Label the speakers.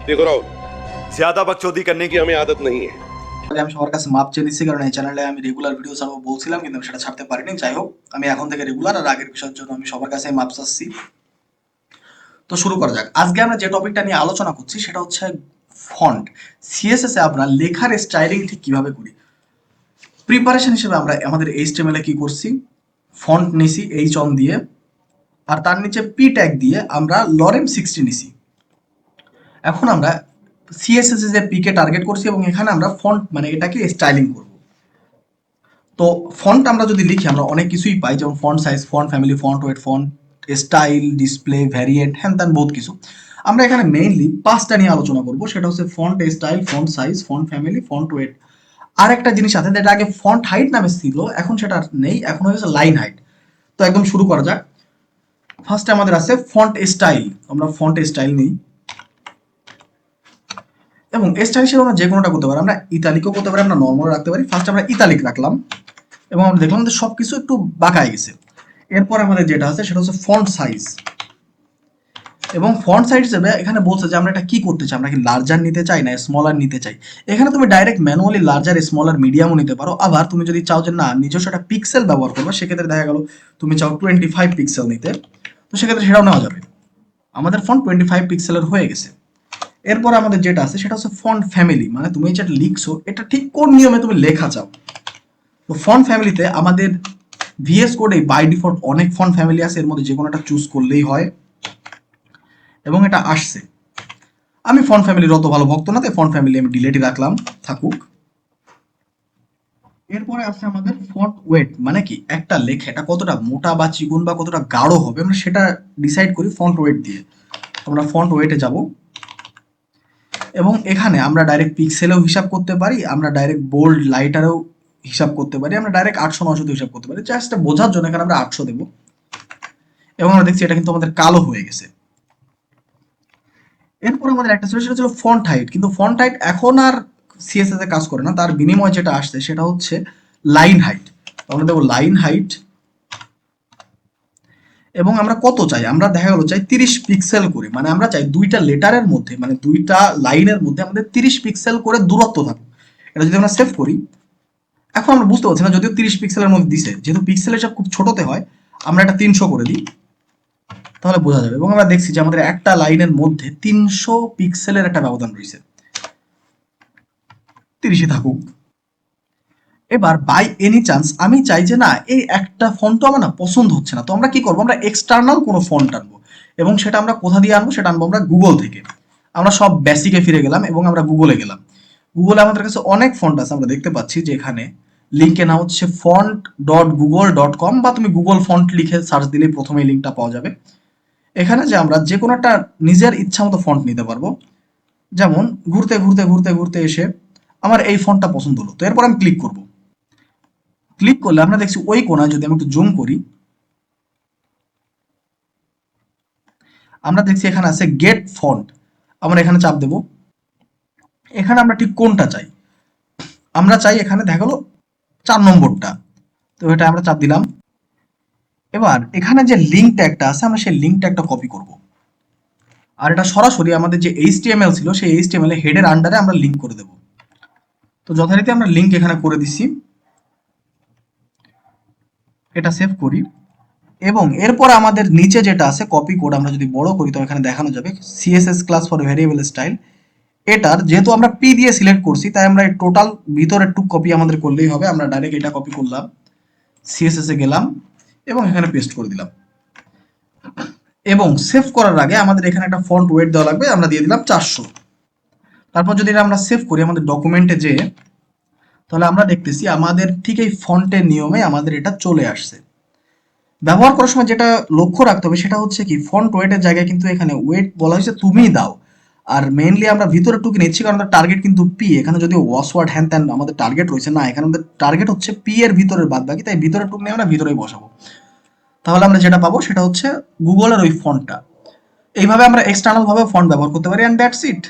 Speaker 1: देखो राहुल, ज्यादा बकचोदी करने की हमें आदत नहीं है।
Speaker 2: আমি সবার কাছে মাপ চেয়ে নিচ্ছি, কারণ এই চ্যানেলে আমি রেগুলার ভিডিও ছাড়বো বলছিলাম, কিন্তু আমি সেটা ছাড়তে পারিনি। যাই হোক, আমি এখন থেকে রেগুলার আর আগের বিষয়ের জন্য আমি সবার কাছে মাপ চাচ্ছি। তো শুরু করা যাক। আজকে আমরা যে টপিকটা নিয়ে আলোচনা করছি সেটা হচ্ছে ফন্ট। সিএসএস এ আমরা লেখার স্টাইলিং ঠিক কিভাবে করি। প্রিপারেশন হিসেবে আমরা আমাদের এইচটিএমএল এ কি করছি, ফন্ট নিছি এইচ অন দিয়ে, আর তার নিচে পি ট্যাগ দিয়ে আমরা লরেম 60 নিছি। এখন আমরা সিএসএস এ যে পি কে টার্গেট করছি এবং এখানে আমরা ফন্ট মানে এটাকে স্টাইলিং করব। তো ফন্ট আমরা যদি লিখি আমরা অনেক কিছুই পাই, যেমন font size, font family, font wait, font style, display, variant, হ্যান ত্যান বহুত কিছু। আমরা এখানে মেইনলি পাঁচটা নিয়ে আলোচনা করব, সেটা হচ্ছে font style, font size, font family, font weight. আর একটা জিনিস আছে যেটা আগে ফন্ট হাইট নামে ছিল, এখন সেটা আর নেই, এখন হয়েছে লাইন হাইট। তো একদম শুরু করা যাক। ফার্স্টে আমাদের আছে ফন্ট স্টাইল। আমরা ফন্ট স্টাইল নিই এবং স্টাইল হিসেবে আমরা যে কোনোটা করতে পারি। আমরা ইতালিকও করতে পারি, আমরা নর্মাল রাখতে পারি। ফার্স্ট আমরা ইতালিক রাখলাম এবং আমরা দেখলাম যে সবকিছু একটু বাঁকায় গেছে। এরপর আমাদের যেটা আছে সেটা হচ্ছে ফন্ট সাইজ। এবং ফন্ট সাইজ হিসেবে এখানে বলছে যে আমরা এটা কি করতে চাই, আমরা কি লার্জার নিতে চাই না স্মলার নিতে চাই। এখানে তুমি ডাইরেক্ট ম্যানুয়ালি লার্জার, স্মলার, মিডিয়ামও নিতে পারো। আবার তুমি যদি চাও যে না নিজস্ব একটা পিক্সেল ব্যবহার করবে, সেক্ষেত্রে দেখা গেল তুমি চাও 25 পিক্সেল নিতে, তো সেক্ষেত্রে সেটাও নেওয়া যাবে। আমাদের ফন্ট 25 পিক্সেলের হয়ে গেছে। এরপর আমাদের যেটা আছে সেটা হচ্ছে ফন্ট ফ্যামিলি, মানে তুমি যেটা লিখছো এটা ঠিক কোন নিয়মে তুমি লেখা চাও। তো ফন্ট ফ্যামিলিতে আমাদের ভিএস কোডে বাই ডিফল্ট অনেক ফন্ট ফ্যামিলি আছে, এর মধ্যে যে কোনো একটা চুজ করলেই হয় এবং এটা আসছে। আমি ফন্ট ফ্যামিলির অত ভালো ভক্ত না, তাই ফন্ট ফ্যামিলি আমি ডিলেটই রাখলাম, থাকুক। এরপরে আছে আমাদের ফন্ট ওয়েট, মানে কি একটা লেখা এটা কতটা মোটা বা চিকন বা কতটা গাঢ় হবে আমরা সেটা ডিসাইড করি ফন্ট ওয়েট দিয়ে। আমরা ফন্ট ওয়েটে যাব এবং এখানে আমরা ডাইরেক্ট পিক্সেলেও হিসাব করতে পারি, আমরা ডাইরেক্ট বোল্ড লাইটারেও হিসাব করতে পারি, আমরা ডাইরেক্ট 800-900 হিসাব করতে পারি। জাস্ট বোঝার জন্য এখানে আমরা 800 দেবো এবং আমরা দেখছি এটা কিন্তু আমাদের কালো হয়ে গেছে। এরপর আমাদের একটা ছিল সেটা ছিল ফন্ট হাইট, কিন্তু ফন্ট হাইট এখন আর সিএসএস এ কাজ করে না, তার বিনিময়ে যেটা আসছে সেটা হচ্ছে লাইন হাইট। আমরা দেবো লাইন হাইট এবং আমরা কত চাই, আমরা দেখা গেল চাই 30 পিক্সেল করে, মানে আমরা চাই দুইটা লেটারের মধ্যে মানে দুইটা লাইনের মধ্যে আমাদের 30 পিক্সেল করে দূরত্ব থাকুক। এটা যদি আমরা সেভ করি, এখন আমরা বুঝতে পারছি না যদিও 30 পিক্সেলের মধ্যে দিছে, যেহেতু পিক্সেলের সব খুব ছোটতে হয় আমরা এটা 300 করে দিই, তাহলে বোঝা যাবে। এবং আমরা দেখছি যে আমাদের একটা লাইনের মধ্যে 300 পিক্সেলের একটা ব্যবধান রয়েছে, 30 থাকুক। এবার বাই এনি চান্স আমি চাই যে না এই একটা ফন্ট আমার না পছন্দ হচ্ছে না, তো আমরা কি করবো, আমরা এক্সটার্নাল কোনো ফন্ট আনবো এবং সেটা আমরা কোথা দিয়ে আনবো, সেটা আনবো আমরা গুগল থেকে। আমরা সব বেসিকে ফিরে গেলাম এবং আমরা গুগলে গেলাম। গুগলে আমাদের কাছে অনেক ফন্ট আছে, আমরা দেখতে পাচ্ছি যে এখানে লিঙ্কের নাম হচ্ছে font.google.com, বা তুমি গুগল ফন্ট লিখে সার্চ দিলেই প্রথমেই লিঙ্কটা পাওয়া যাবে। এখানে যে আমরা যে কোনো একটা নিজের ইচ্ছা মতো ফন্ট নিতে পারবো। যেমন ঘুরতে ঘুরতে ঘুরতে ঘুরতে এসে আমার এই ফন্টটা পছন্দ হলো, তো এরপর আমি ক্লিক করব। ক্লিক করলে আমরা দেখছি ওই কোণায় যদি আমি একটু জুম করি, আমরা দেখছি এখানে আছে গেট ফন্ট। আমরা এখানে চাপ দেব। এখানে আমরা ঠিক কোনটা চাই, আমরা চাই এখানে দেখা গেলো 4 নম্বরটা, তো এটা আমরা চাপ দিলাম। এবার এখানে যে লিঙ্ক ট্যাগটা আছে আমরা সেই লিঙ্ক ট্যাগটা কপি করব, আর এটা সরাসরি আমাদের যে এইচটিএমএল ছিল সেই এইচটিএমএল এর হেডের আন্ডারে আমরা লিঙ্ক করে দেব। তো যথারীতি আমরা লিঙ্ক এখানে করে দিছি, এটা সেভ করি এবং এরপর আমাদের নিচে যেটা আছে কপি কোড, আমরা যদি বড় করি তো এখানে দেখানো যাবে CSS class for variable style. এটার যেহেতু আমরা পি দিয়ে সিলেক্ট করছি তাই আমরা টোটাল ভিতরের টুক কপি আমাদের করলেই হবে। আমরা ডাইরেক্ট এটা কপি করলাম, সিএসএস এ গেলাম এবং এখানে পেস্ট করে দিলাম এবং সেভ করার আগে আমাদের এখানে একটা ফন্ট ওয়েট দেওয়া লাগবে, আমরা দিয়ে দিলাম 400। তারপর যদি এটা আমরা সেভ করি আমাদের ডকুমেন্টে যেয়ে, তাহলে আমরা দেখতেছি আমাদের ঠিক এই ফন্টের নিয়মে আমাদের এটা চলে আসছে। ব্যবহার করার সময় যেটা লক্ষ্য রাখতে হবে সেটা হচ্ছে কি ফন্ট ওয়েটের জায়গায় কিন্তু এখানে ওয়েট বলা হয়েছে তুমিই দাও, আর মেইনলি আমরা ভিতরে টুকি নিচ্ছি কারণ আমাদের টার্গেট কিন্তু পি। এখানে যদি ওয়াসওয়ার্ড হ্যান ত্যান আমাদের টার্গেট রয়েছে না, এখানে আমাদের টার্গেট হচ্ছে পি এর ভিতরের বাদ বাকি, তাই ভিতরে টুক নিয়ে আমরা ভিতরেই বসাবো। তাহলে আমরা যেটা পাবো সেটা হচ্ছে গুগলের ওই ফন্টটা। এইভাবে আমরা এক্সটার্নাল ভাবে ফন্ট ব্যবহার করতে পারি, এন্ড দ্যাটস ইট।